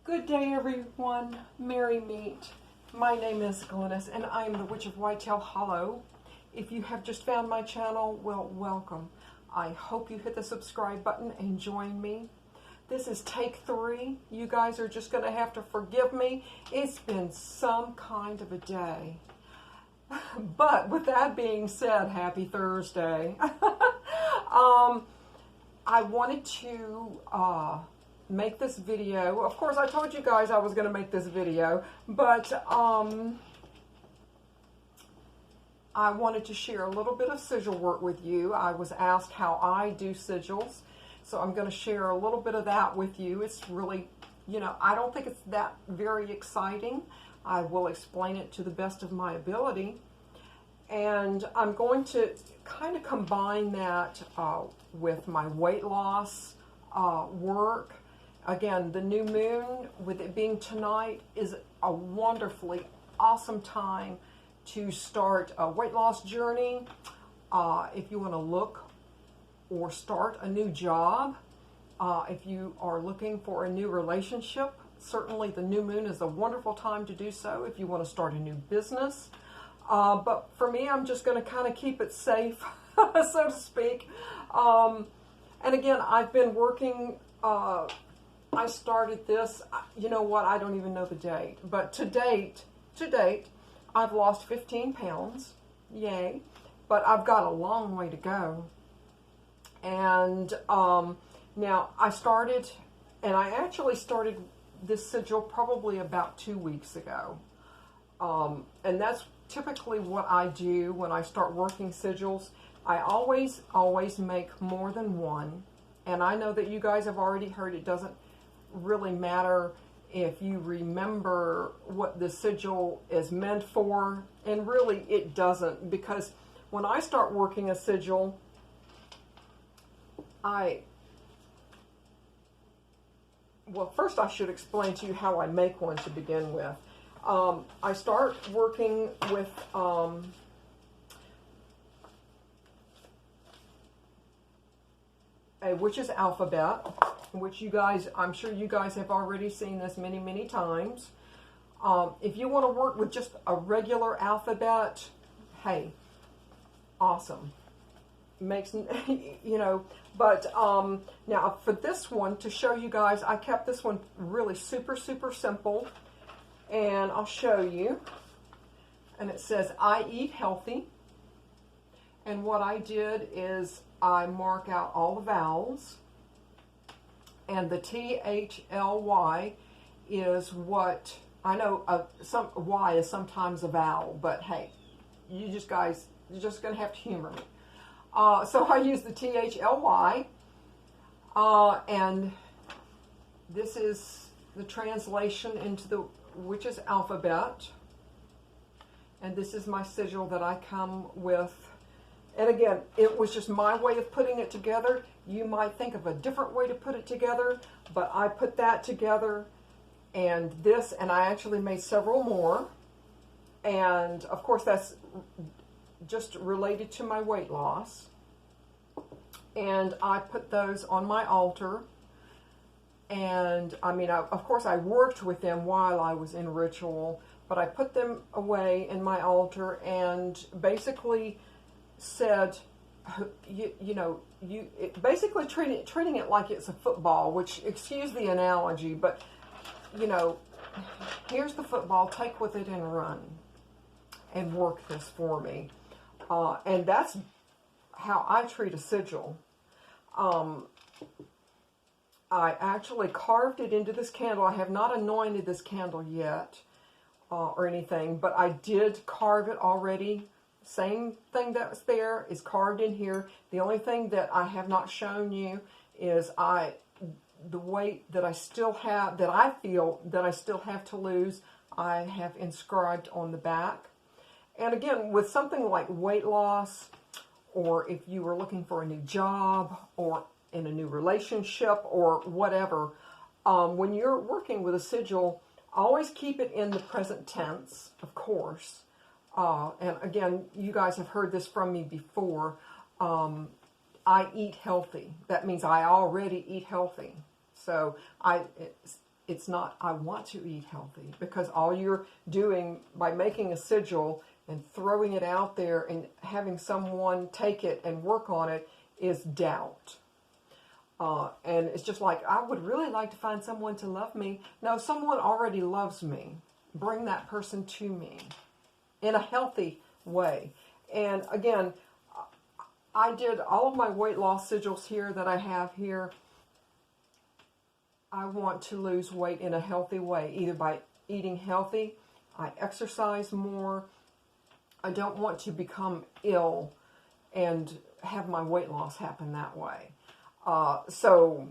Good day, everyone. Merry meet. My name is Glynis, and I am the Witch of Whitetail Hollow. If you have just found my channel, well, welcome. I hope you hit the subscribe button and join me. This is take 3. You guys are just going to have to forgive me. It's been some kind of a day. But with that being said, happy Thursday. I wanted to make this video. Of course, I told you guys I was going to make this video, but I wanted to share a little bit of sigil work with you. I was asked how I do sigils, so I'm going to share a little bit of that with you. It's really, I don't think it's that very exciting. I will explain it to the best of my ability, and I'm going to kind of combine that with my weight loss work. Again, the new moon, with it being tonight, is a wonderfully awesome time to start a weight loss journey. If you want to look or start a new job, if you are looking for a new relationship, certainly the new moon is a wonderful time to do so if you want to start a new business. But for me, I'm just going to kind of keep it safe, so to speak. And again, I've been working... I started this, you know what, I don't even know the date, but to date, I've lost 15 pounds, yay, but I've got a long way to go. And now I started, and I actually started this sigil probably about 2 weeks ago. And that's typically what I do when I start working sigils. I always make more than one. And I know that you guys have already heard it doesn't really matter if you remember what the sigil is meant for, and really it doesn't, because when I start working a sigil, well, first I should explain to you how I make one to begin with. I start working with a witch's alphabet, which you guys, I'm sure you guys have already seen this many times. If you want to work with just a regular alphabet, hey, awesome. Makes, but now for this one, to show you guys, I kept this one really super simple, and I'll show you. And it says, I eat healthy. And what I did is I mark out all the vowels, and the THLY is what, I know some Y is sometimes a vowel, but hey, you just guys, you're just going to have to humor me. So I use the THLY, and this is the translation into the witch's alphabet, and this is my sigil that I come with. And again, it was just my way of putting it together. You might think of a different way to put it together, but I put that together, and this, and I actually made several more. And of course, that's just related to my weight loss. And I put those on my altar. And I mean, of course, I worked with them while I was in ritual, but I put them away in my altar and basically said, basically treating it like it's a football, which, excuse the analogy, but, here's the football, take with it and run and work this for me. And that's how I treat a sigil. I actually carved it into this candle. I have not anointed this candle yet or anything, but I did carve it already. Same thing that was there is carved in here. The only thing that I have not shown you is the weight that I still have, that I feel that I still have to lose, I have inscribed on the back. And again, with something like weight loss, or if you were looking for a new job, or in a new relationship, or whatever, when you're working with a sigil, always keep it in the present tense, of course. And again, you guys have heard this from me before. I eat healthy. That means I already eat healthy. So it's not, I want to eat healthy, because all you're doing by making a sigil and throwing it out there and having someone take it and work on it is doubt. And it's just like, I would really like to find someone to love me. No, someone already loves me. Bring that person to me in a healthy way. And again, I did all of my weight loss sigils here that I have here. I want to lose weight in a healthy way, either by eating healthy, I exercise more. I don't want to become ill and have my weight loss happen that way. So,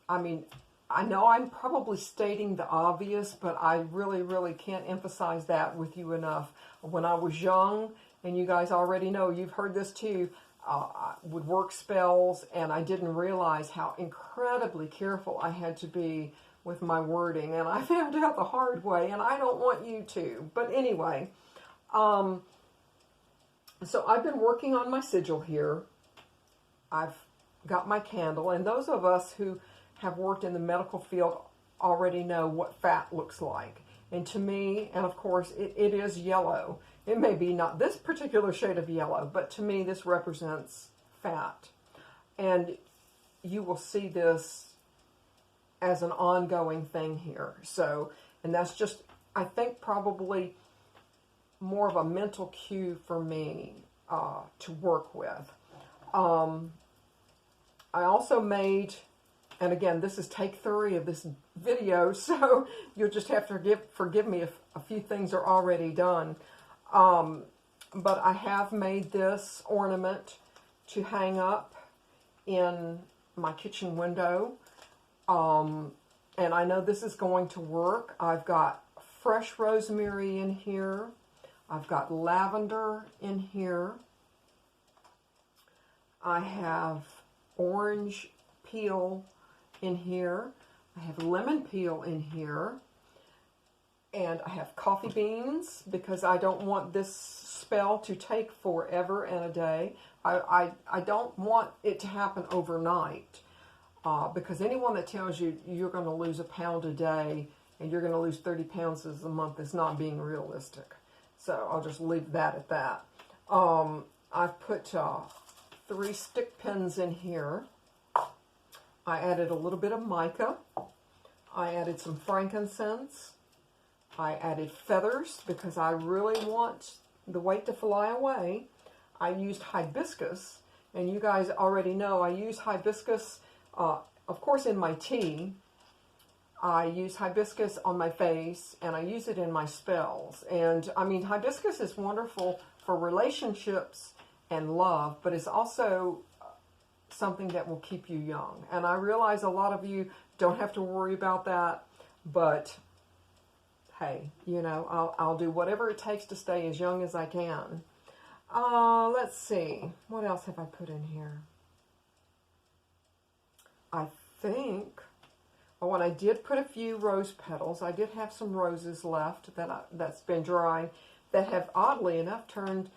I mean, I know I'm probably stating the obvious, but I really, really can't emphasize that with you enough. When I was young, and you guys already know, you've heard this too, I would work spells, and I didn't realize how incredibly careful I had to be with my wording, and I found out the hard way, and I don't want you to. But anyway, so I've been working on my sigil here. I've got my candle, and those of us who have worked in the medical field already know what fat looks like. And to me, and of course it is yellow. It may be not this particular shade of yellow, but to me this represents fat. And you will see this as an ongoing thing here. So, and that's just, I think, probably more of a mental cue for me to work with. I also made, and again, this is take 3 of this video, so you'll just have to forgive me if a few things are already done. But I have made this ornament to hang up in my kitchen window. And I know this is going to work. I've got fresh rosemary in here. I've got lavender in here. I have orange peel in here. I have lemon peel in here. And I have coffee beans because I don't want this spell to take forever and a day. I don't want it to happen overnight because anyone that tells you you're going to lose a pound a day and you're going to lose 30 pounds a month is not being realistic. So I'll just leave that at that. I've put 3 stick pins in here. I added a little bit of mica. I added some frankincense. I added feathers because I really want the weight to fly away. I used hibiscus, and you guys already know I use hibiscus, of course, in my tea. I use hibiscus on my face, and I use it in my spells. And, I mean, hibiscus is wonderful for relationships and love, but it's also something that will keep you young. And I realize a lot of you don't have to worry about that, but hey, you know, I'll do whatever it takes to stay as young as I can. Let's see. What else have I put in here? I think, oh, and I did put a few rose petals. I did have some roses left that's been drying that have, oddly enough, turned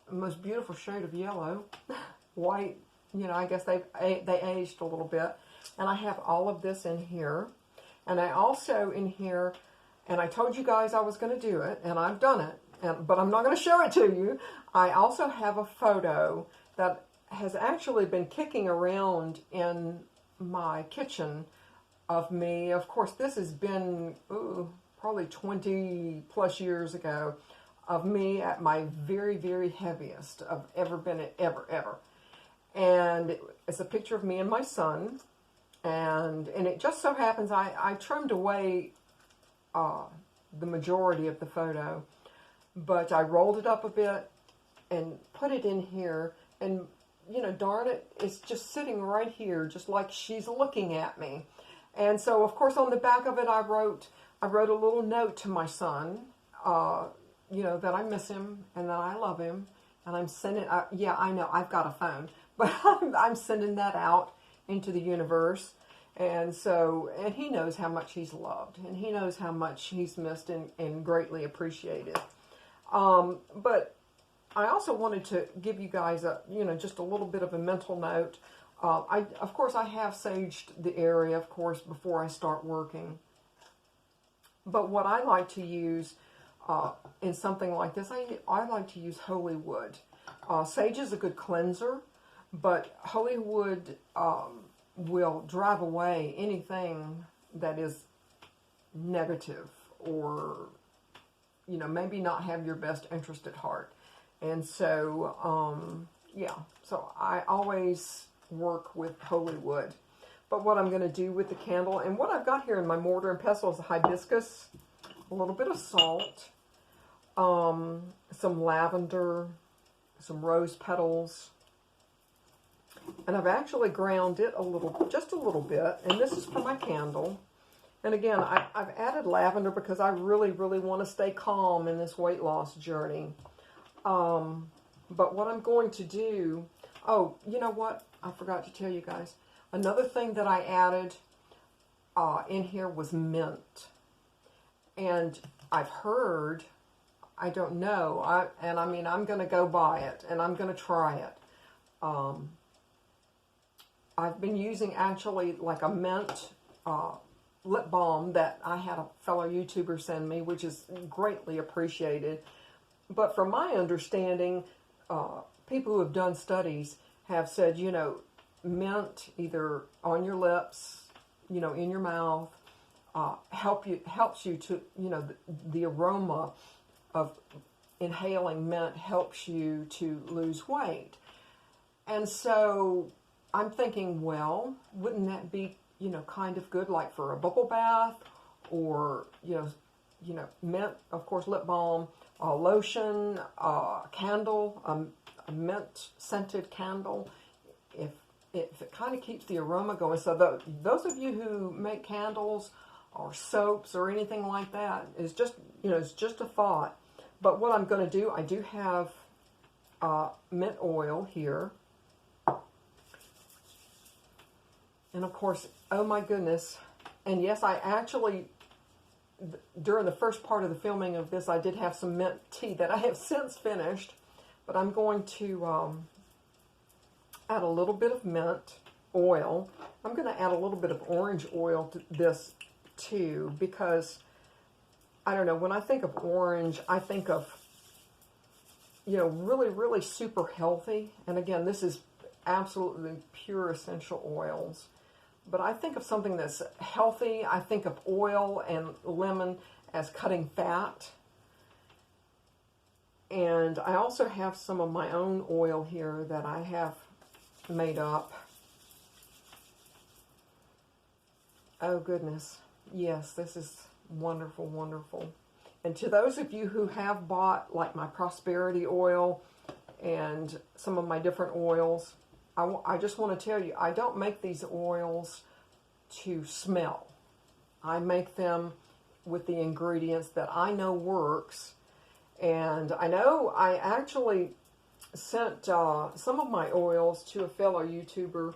the most beautiful shade of yellow. White, you know, I guess they aged a little bit. And I have all of this in here. And I also in here, and I told you guys I was going to do it, and I've done it, but I'm not going to show it to you. I also have a photo that has actually been kicking around in my kitchen of me. Of course, this has been probably 20 plus years ago, of me at my very, very heaviest I've ever been at, ever. And it's a picture of me and my son, and it just so happens I trimmed away the majority of the photo, but I rolled it up a bit and put it in here, and you know, darn it, it's just sitting right here, just like she's looking at me. And so, of course, on the back of it, I wrote a little note to my son, you know, that I miss him and that I love him, and I'm sending. Yeah, I know I've got a phone, but I'm sending that out into the universe. And so, and he knows how much he's loved, and he knows how much he's missed and greatly appreciated. But I also wanted to give you guys just a little bit of a mental note. Of course, I have saged the area, of course, before I start working. But what I like to use in something like this, I like to use holy wood. Sage is a good cleanser, but holy wood will drive away anything that is negative or, you know, maybe not have your best interest at heart. And so, yeah, so I always work with holy wood. But what I'm going to do with the candle, and what I've got here in my mortar and pestle is a hibiscus, a little bit of salt, some lavender, some rose petals, and I've actually ground it just a little bit, and this is for my candle. And again, I've added lavender because I really, really want to stay calm in this weight loss journey. But what I'm going to do, oh, you know what? I forgot to tell you guys. Another thing that I added in here was mint. And I've heard, I don't know, I mean, I'm going to go buy it, and I'm going to try it. I've been using actually like a mint lip balm that I had a fellow YouTuber send me, which is greatly appreciated. But from my understanding, people who have done studies have said, you know, mint either on your lips, you know, in your mouth, helps you to, you know, the aroma of inhaling mint helps you to lose weight. And so I'm thinking, well, wouldn't that be, you know, kind of good, like for a bubble bath, or, you know, mint, of course, lip balm, lotion, candle, a mint scented candle, if it kind of keeps the aroma going. So those of you who make candles or soaps or anything like that, is just, you know, it's just a thought. But what I'm going to do, I do have mint oil here. And of course, oh my goodness. And yes, I actually, during the first part of the filming of this, I did have some mint tea that I have since finished. But I'm going to add a little bit of mint oil. I'm going to add a little bit of orange oil to this too, because, I don't know, when I think of orange, I think of, you know, really, really super healthy. And again, this is absolutely pure essential oils. But I think of something that's healthy. I think of oil and lemon as cutting fat. And I also have some of my own oil here that I have made up. Oh goodness. Yes, this is wonderful, wonderful. And to those of you who have bought like my prosperity oil and some of my different oils, I just want to tell you, I don't make these oils to smell. I make them with the ingredients that I know works. And I know I actually sent some of my oils to a fellow YouTuber,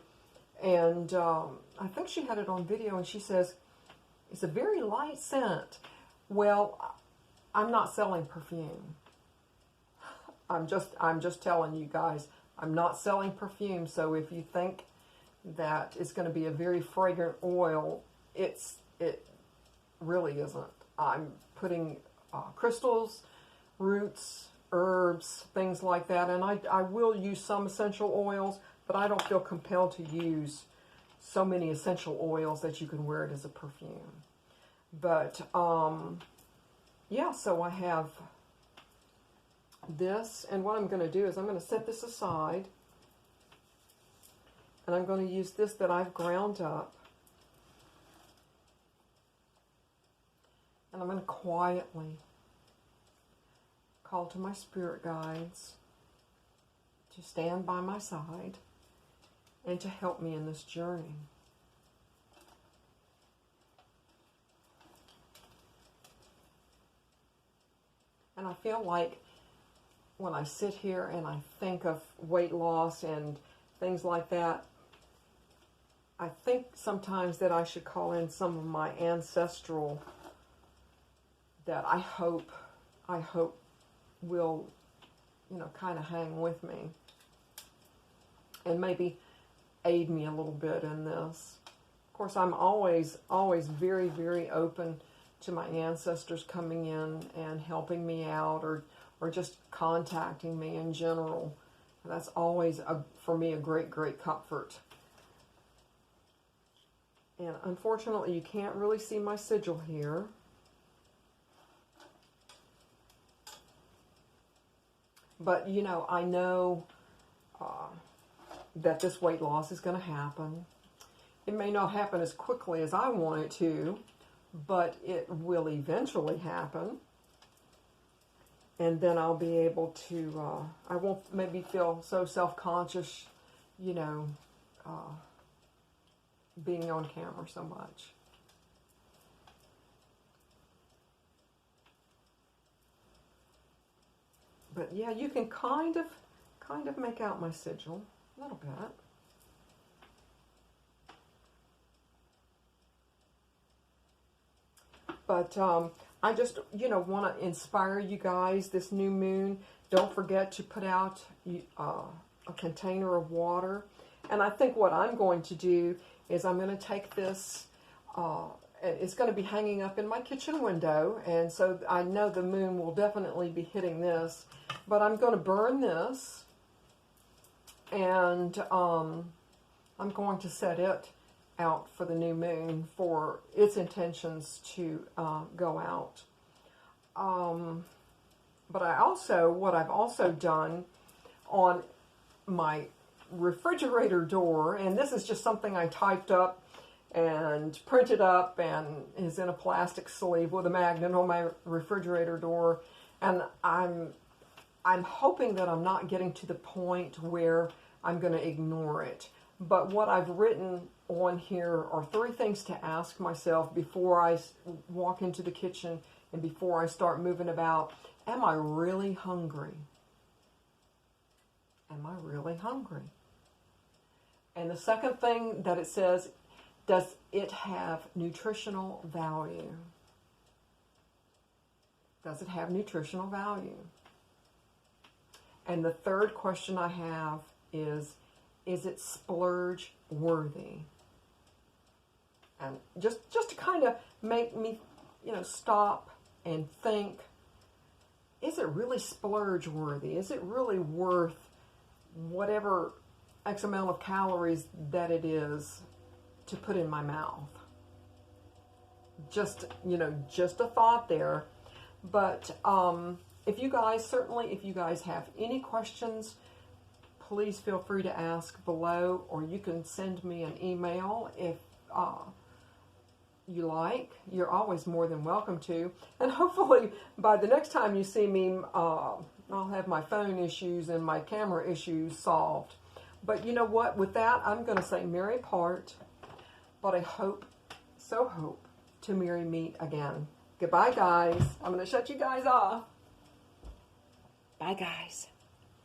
and I think she had it on video, and she says, it's a very light scent. Well, I'm not selling perfume. I'm just telling you guys, I'm not selling perfume. So if you think that it's going to be a very fragrant oil, it really isn't. I'm putting crystals, roots, herbs, things like that. And I will use some essential oils, but I don't feel compelled to use so many essential oils that you can wear it as a perfume. But, yeah, so I have this. And what I'm going to do is I'm going to set this aside. And I'm going to use this that I've ground up. And I'm going to quietly call to my spirit guides to stand by my side and to help me in this journey. And I feel like when I sit here and I think of weight loss and things like that, I think sometimes that I should call in some of my ancestral that I hope will, you know, kind of hang with me. And maybe aid me a little bit in this. Of course, I'm always very, very open to my ancestors coming in and helping me out, or just contacting me in general. That's always, for me, a great, great comfort. And unfortunately, you can't really see my sigil here. But, you know, I know that this weight loss is going to happen. It may not happen as quickly as I want it to, but it will eventually happen. And then I'll be able to, I won't maybe feel so self-conscious, you know, being on camera so much. But yeah, you can kind of make out my sigil a little bit. But I just, you know, want to inspire you guys this new moon. Don't forget to put out a container of water. And I think what I'm going to do is I'm going to take this, it's going to be hanging up in my kitchen window. And so I know the moon will definitely be hitting this. But I'm going to burn this. And I'm going to set it out for the new moon for its intentions to go out. But what I've also done on my refrigerator door, and this is just something I typed up and printed up and is in a plastic sleeve with a magnet on my refrigerator door, and I'm hoping that I'm not getting to the point where I'm going to ignore it. But what I've written on here are 3 things to ask myself before I walk into the kitchen and before I start moving about. Am I really hungry? Am I really hungry? And the second thing that it says, does it have nutritional value? Does it have nutritional value? And the third question I have is it splurge worthy? And just to kind of make me, you know, stop and think, is it really splurge worthy? Is it really worth whatever X amount of calories that it is to put in my mouth? Just, you know, just a thought there. But if you guys have any questions, please feel free to ask below, or you can send me an email if you like. You're always more than welcome to. And hopefully by the next time you see me, I'll have my phone issues and my camera issues solved. But you know what? With that, I'm going to say merry part, but I hope, so hope, to merry meet again. Goodbye, guys. I'm going to shut you guys off. Bye, guys.